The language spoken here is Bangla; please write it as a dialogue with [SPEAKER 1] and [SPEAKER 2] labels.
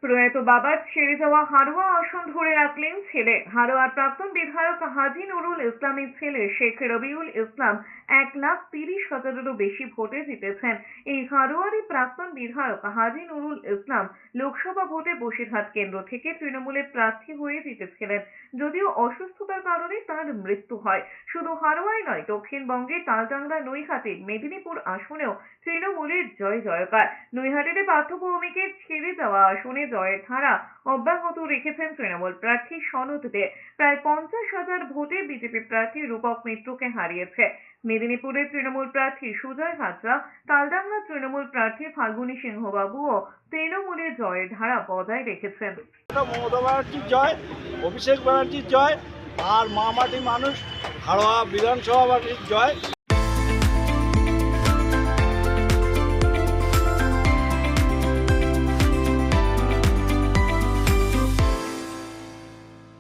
[SPEAKER 1] প্রয়াত বাবার ছেড়ে যাওয়া হারোয়া আসন ধরে রাখলেন ছেলে। হারোয়ার প্রাক্তন বিধায়ক হাজী নুরুল ইসলামের ছেলে শেখ রবিউল ইসলাম 1,30,000-এরও বেশি ভোটে জিতেছেন। এই হারোয়ারই প্রাক্তন বিধায়ক হাজী নুরুল ইসলাম লোকসভা ভোটে বসিরহাট কেন্দ্র থেকে তৃণমূলের প্রার্থী হয়ে জিতেছিলেন। যদিও অসুস্থতার কারণে তার মৃত্যু হয়। শুধু হারোয়ায় নয়, দক্ষিণবঙ্গে তালডাংরা, নৈহাটি, মেদিনীপুর আসনেও তৃণমূলের জয় জয়কার। নৈহাটিতে পার্থ ভৌমিকের ছেড়ে যাওয়া আসনে জয়ের ধারা অব্যাহত রেখেছেন তৃণমূল প্রার্থী সনদ দে। প্রায় 50,000 ভোটে বিজেপি প্রার্থী রূপক মিত্রকে হারিয়েছে। মেদিনীপুরে তৃণমূল প্রার্থী সুজয় হাজরা, তালডাংরা তৃণমূল প্রার্থী ফাল্গুনী সিংহবাবুও তৃণমূলের জয়ের ধারা বজায় রেখেছেন।
[SPEAKER 2] মমতা ব্যানার্জির জয়, অভিষেক ব্যানার্জির জয়, আর মামাটি মানুষ হাড়োয়া বিধানসভাবাসীর জয়।